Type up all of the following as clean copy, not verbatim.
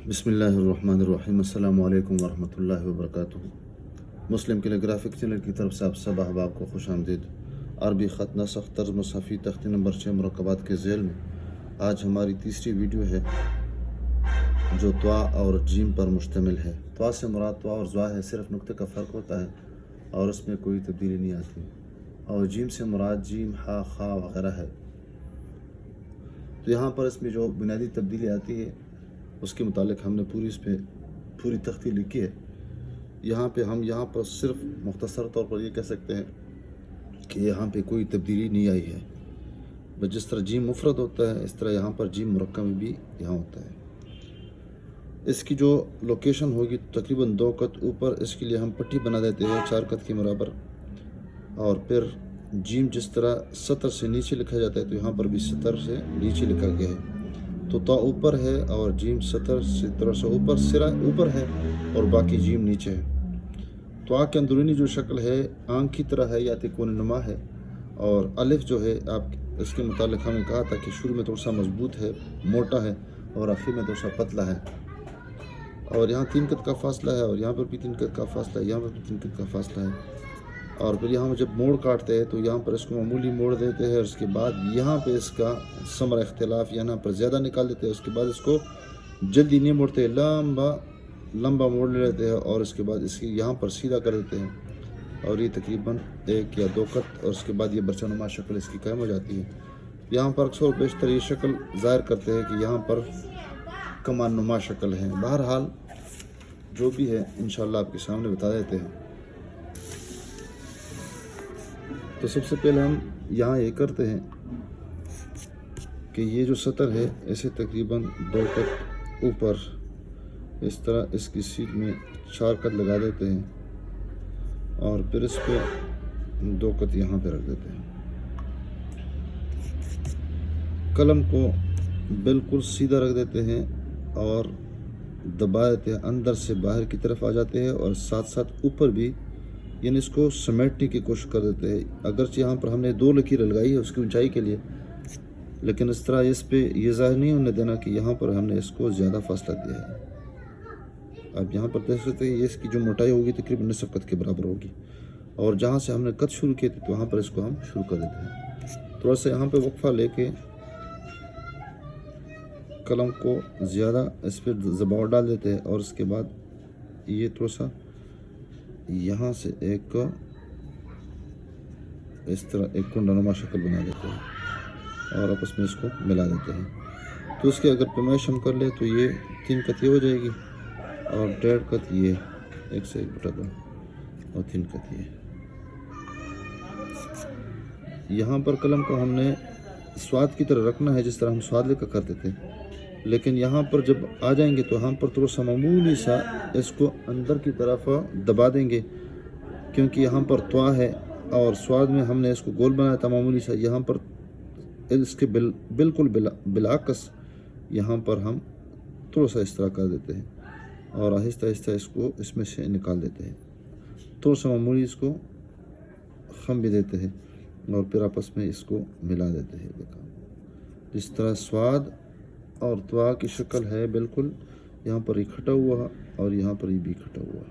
बिस्मिल्लाहिर्रहमानिर्रहीम। अस्सलामु अलैकुम वरहमतुल्लाहि वबरकातुहू। मुस्लिम कैलीग्राफिक चैनल की तरफ से आप सब अहबाब को खुश आमदीद। अरबी ख़त नसख़ तर्ज मुसहफ़ी तख्ती नंबर 6 मुरक्कबात के ज़ेल में आज हमारी तीसरी वीडियो है जो त्वा और जीम पर मुश्तमिल है। त्वा से मुराद त्वा और ज़्वा है, सिर्फ नुक्ते का फ़र्क होता है और उसमें कोई तब्दीली नहीं आती। और जीम से मुराद जीम, हा, खा वगैरह है। तो यहाँ पर इसमें जो बुनियादी तब्दीली आती है उसके मुतालिक हमने पूरी तख्ती लिखी है। यहाँ पर सिर्फ मुख्तसर तौर पर ये कह सकते हैं कि यहाँ पे कोई तब्दीली नहीं आई है। बस जिस तरह जीम मुफरद होता है इस तरह यहाँ पर जीम मुरक्कब में भी यहाँ होता है। इसकी जो लोकेशन होगी तकरीबन 2 कत ऊपर, इसके लिए हम पट्टी बना देते हैं 4 कत के बराबर। और फिर जीम जिस तरह सतर से नीचे लिखा जाता है तो यहाँ पर भी सतर से नीचे लिखा गया है। तो ता ऊपर है और जीम सतर से थोड़ा सा ऊपर, सिरा ऊपर है और बाकी जीम नीचे है। तो के अंदरूनी जो शक्ल है आंख की तरह है या तिकोन नुमा है। और अलिफ जो है आप इसके मुतालिक हमने कहा था कि शुरू में थोड़ा सा मजबूत है, मोटा है और आखिर में थोड़ा सा पतला है। और यहाँ 3 कत का फासला है और यहाँ पर भी 3 कत का फासला है, यहाँ पर भी 3 कत का फासला है। और फिर यहाँ जब मोड़ काटते हैं तो यहाँ पर इसको मामूली मोड़ देते हैं और उसके बाद यहाँ पे इसका समर इख्तिलाफ यहाँ पर ज़्यादा निकाल देते हैं। उसके बाद इसको जल्दी नहीं मोड़ते, लंबा मोड़ लेते हैं और उसके बाद इसकी यहाँ पर सीधा कर देते हैं। और ये तकरीबन 1 या 2 कत और उसके बाद ये बरछानुमा शक्ल इसकी कायम हो जाती है। यहाँ पर अक्सर बेशतर ये शक्ल ज़ाहिर करते हैं कि यहाँ पर कमान नुमा शक्ल है। बहरहाल जो भी है इंशाअल्लाह आपके सामने बता देते हैं। तो सबसे पहले हम यहाँ ये करते हैं कि ये जो सतर है इसे तकरीबन 2 कत ऊपर इस तरह इसकी सीट में 4 कत लगा देते हैं और फिर इस पर 2 कत यहाँ पे रख देते हैं। कलम को बिल्कुल सीधा रख देते हैं और दबा देते हैं, अंदर से बाहर की तरफ आ जाते हैं और साथ साथ ऊपर भी यानी इसको समेटने की कोशिश कर देते हैं। अगरचे यहाँ पर हमने 2 लकीरें लगाई है उसकी ऊंचाई के लिए, लेकिन इस तरह इस पे ये ज़ाहिर नहीं होने देना कि यहाँ पर हमने इसको ज़्यादा फासला दिया है। अब यहाँ पर देख सकते हैं ये इसकी जो मोटाई होगी तकरीबन निसफ कत के बराबर होगी। और जहाँ से हमने कत शुरू किए थे तो वहाँ पर इसको हम शुरू कर देते हैं। थोड़ा सा यहाँ पर वक्फा लेके कलम को ज़्यादा इस पर ज़बाव डाल देते हैं और उसके बाद ये थोड़ा सा यहाँ से एक इस तरह एक कुंडनुमा शक्ल बना देते हैं और आपस में इसको मिला देते हैं। तो इसके अगर पैमाइश हम कर ले तो ये 3 कत ये हो जाएगी और 1.5 कत ये 1 से 1/2 और 3 कत ये। यहाँ पर कलम को हमने स्वाद की तरह रखना है जिस तरह हम स्वाद लेकर करते थे, लेकिन यहाँ पर जब आ जाएंगे तो यहाँ पर थोड़ा सा मामूली सा इसको अंदर की तरफ दबा देंगे, क्योंकि यहाँ पर त्वा है और स्वाद में हमने इसको गोल बनाया था मामूली सा। यहाँ पर इसके बिल्कुल बिलाकस यहाँ पर हम थोड़ा सा इस तरह कर देते हैं और आहिस्ता आहिस्ता इसको इसमें से निकाल देते हैं। थोड़ा सा मामूली इसको खम भी देते हैं और फिर आपस में इसको मिला देते हैं। देखा जिस तरह स्वाद और त्वा की शक्ल है बिल्कुल यहाँ पर इकट्ठा हुआ और यहाँ पर भी इकट्ठा हुआ।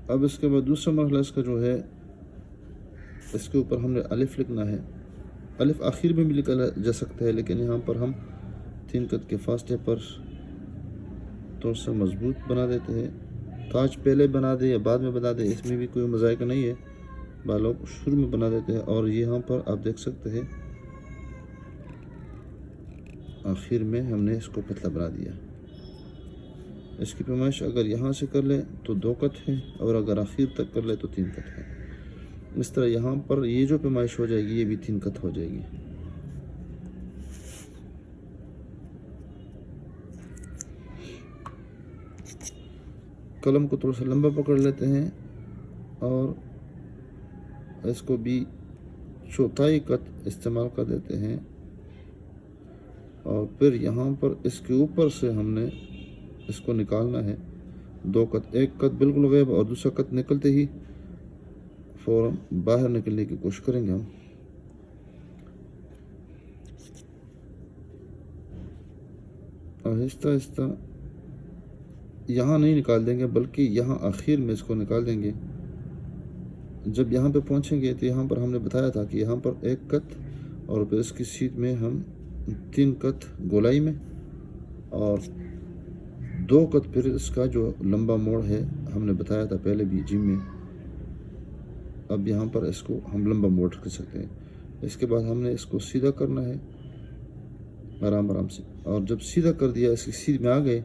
अब इसके बाद दूसरा मरहला इसका जो है इसके ऊपर हमने अलिफ लिखना है। अलिफ आखिर में भी लिखा जा सकता है, लेकिन यहाँ पर हम 3 कत के फासले पर थोड़ा सा मजबूत बना देते हैं। ताज पहले बना दे या बाद में बना दे इसमें भी कोई मज़ायका नहीं है, बालों को शुरू में बना देते हैं। और यहाँ पर आप देख सकते हैं आखिर में हमने इसको पतला बना दिया। इसकी पैमाइश अगर यहाँ से कर ले तो 2 कत है और अगर आखिर तक कर ले तो 3 कत है। इस तरह यहाँ पर ये जो पैमाइश हो जाएगी ये भी 3 कत हो जाएगी। कलम को थोड़ा सा लंबा पकड़ लेते हैं और इसको भी 4 कत इस्तेमाल कर देते हैं और फिर यहाँ पर इसके ऊपर से हमने इसको निकालना है 2 कत। 1 कत बिल्कुल गैब और दूसरा कत निकलते ही फ़ौरन बाहर निकलने की कोशिश करेंगे हम। آہستہ آہستہ یہاں نہیں نکال دیں گے بلکہ یہاں آخر میں اس کو نکال دیں گے. جب یہاں پہ پہنچیں گے تو یہاں پر ہم نے بتایا تھا کہ یہاں پر 1 کت اور پھر اس کی سیدھ میں ہم 3 کت گولائی میں اور 2 کت پھر اس کا جو لمبا موڑ ہے ہم نے بتایا تھا پہلے بھی جم میں. اب یہاں پر اس کو ہم لمبا موڑ کر سکتے ہیں. اس کے بعد ہم نے اس کو سیدھا کرنا ہے آرام آرام سے, اور جب سیدھا کر دیا اس کی سیدھ میں آ گئے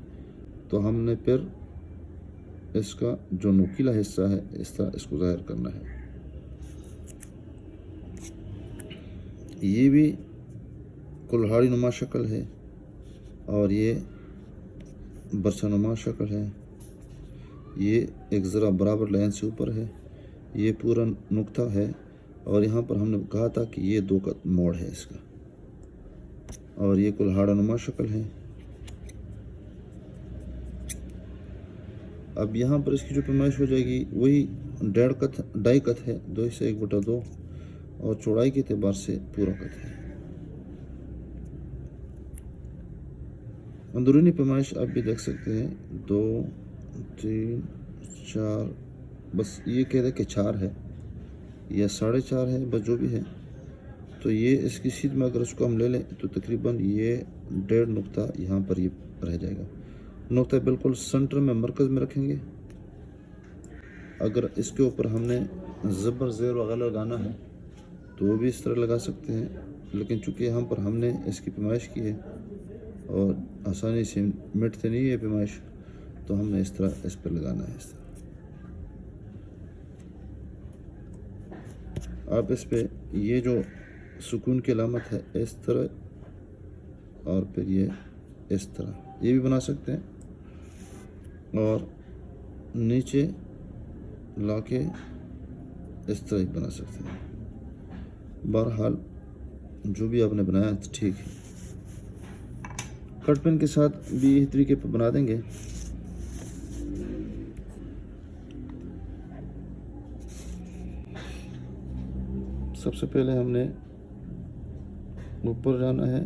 تو ہم نے پھر اس کا جو نوکیلا حصہ ہے اس طرح اس کو ظاہر کرنا ہے. یہ بھی کلہاڑی نما شکل ہے اور یہ برسہ نما شکل ہے. یہ ایک ذرا برابر لائن سے اوپر ہے, یہ پورا نقطہ ہے, اور یہاں پر ہم نے کہا تھا کہ یہ 2 کت موڑ ہے اس کا, اور یہ کلہاڑا نما شکل ہے. اب یہاں پر اس کی جو پیمائش ہو جائے گی وہی 2.5 کت ہے, 2 سے 1/2, اور چوڑائی کے اعتبار سے پورا کت ہے. اندرونی پیمائش آپ بھی دیکھ سکتے ہیں 2 3 4, بس یہ کہہ دے کہ 4 ہے یا 4.5 ہے, بس جو بھی ہے. تو یہ اس کی سیدھ میں اگر اس کو ہم لے لیں تو تقریباً یہ 1.5 نقطہ یہاں پر یہ رہ جائے گا. نقطہ بالکل سنٹر میں مرکز میں رکھیں گے. اگر اس کے اوپر ہم نے زبر زیر وغیرہ لگانا ہے تو وہ بھی اس طرح لگا سکتے ہیں, لیکن چونکہ یہاں پر ہم نے اس کی پیمائش کی ہے اور آسانی سے مٹتے نہیں ہے پیمائش, تو ہم نے اس طرح اس پر لگانا ہے. اس طرح آپ اس پہ یہ جو سکون کی علامت ہے اس طرح, اور پھر یہ اس طرح یہ بھی بنا سکتے ہیں, اور نیچے لا کے اس طرح ہی بنا سکتے ہیں. بہرحال جو بھی آپ نے بنایا ٹھیک ہے. کٹ پین کے ساتھ بھی یہی طریقے پہ بنا دیں گے. سب سے پہلے ہم نے اوپر جانا ہے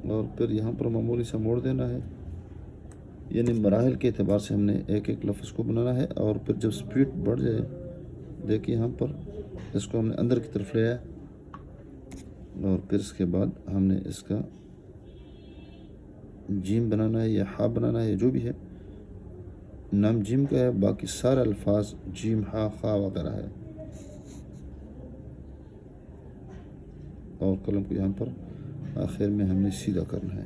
اور پھر یہاں پر معمولی سا موڑ دینا ہے, یعنی مراحل کے اعتبار سے ہم نے ایک ایک لفظ کو بنانا ہے. اور پھر جب سپیڈ بڑھ جائے, دیکھیے یہاں پر اس کو ہم نے اندر کی طرف لے آیا, اور پھر اس کے بعد ہم نے اس کا جیم بنانا ہے یا ہا بنانا ہے, جو بھی ہے نام جیم کا ہے, باقی سارے الفاظ جیم ہا خا وغیرہ ہے. اور قلم کو یہاں پر آخر میں ہم نے سیدھا کرنا ہے.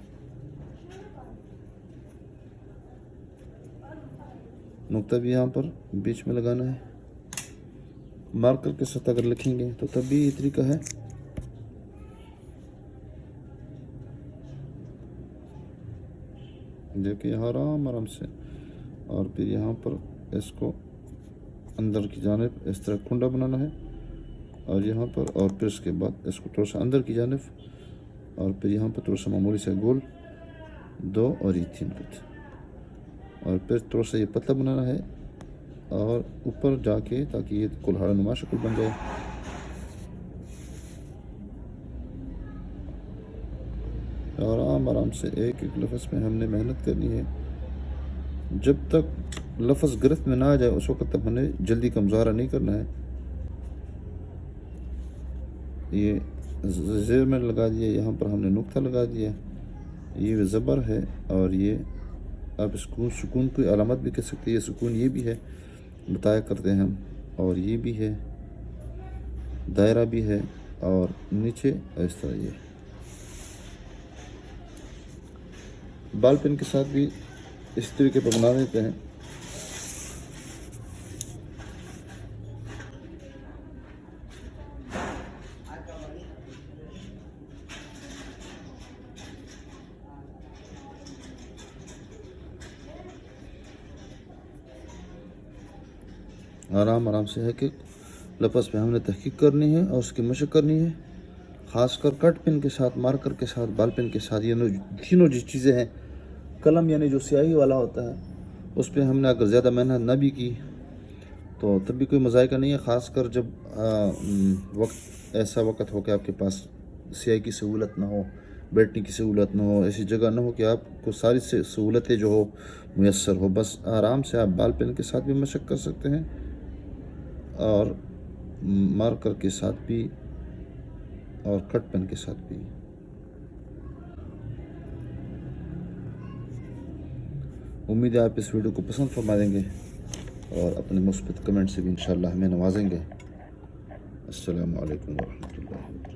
نقطہ بھی یہاں پر بیچ میں لگانا ہے. مارکر کے ساتھ اگر لکھیں گے تو تب بھی یہ طریقہ ہے. دیکھیے آرام آرام سے, اور پھر یہاں پر اس کو اندر کی جانب اس طرح کنڈا بنانا ہے, اور یہاں پر, اور پھر اس کے بعد اس کو تھوڑا سا اندر کی جانب, اور پھر یہاں پر تھوڑا سا معمولی سے گول 2 اور یہ 3 کت, اور پھر تھوڑا سا یہ پتلا بنانا ہے اور اوپر جا کے تاکہ یہ کلہاڑا نما شکل بن جائے. آرام آرام سے ایک ایک لفظ میں ہم نے محنت کرنی ہے. جب تک لفظ گرفت میں نہ آ جائے اس وقت تک ہم نے جلدی کا مظاہرہ نہیں کرنا ہے. یہ زیر میں لگا دیا, یہاں پر ہم نے نقطہ لگا دیا, یہ زبر ہے, اور یہ آپ سکون کی علامت بھی کہہ سکتے ہیں. یہ سکون یہ بھی ہے بتایا کرتے ہیں ہم, اور یہ بھی ہے دائرہ بھی ہے, اور نیچے اس طرح یہ بال پین کے ساتھ بھی اس طریقے پر بنا دیتے ہیں. آرام آرام سے ہے کہ لفظ پہ ہم نے تحقیق کرنی ہے اور اس کی مشق کرنی ہے, خاص کر کٹ پین کے ساتھ, مارکر کے ساتھ, بال پین کے ساتھ. یہ تینوں جو چیزیں ہیں, قلم یعنی جو سیاہی والا ہوتا ہے اس پہ ہم نے اگر زیادہ محنت نہ بھی کی تو تب بھی کوئی مذائقہ نہیں ہے, خاص کر جب ایسا وقت ہو کہ آپ کے پاس سیاہی کی سہولت نہ ہو, بیٹھنے کی سہولت نہ ہو، ایسی جگہ نہ ہو کہ آپ کو ساری سہولتیں جو ہو میسر ہو، بس آرام سے آپ بال پین کے ساتھ بھی مشق کر سکتے ہیں اور مارکر کے ساتھ بھی اور کٹ پین کے ساتھ بھی۔ امید ہے آپ اس ویڈیو کو پسند فرما دیں گے اور اپنے مثبت کمنٹ سے بھی انشاءاللہ ہمیں نوازیں گے۔ السلام علیکم ورحمۃ اللہ وبرکاتہ۔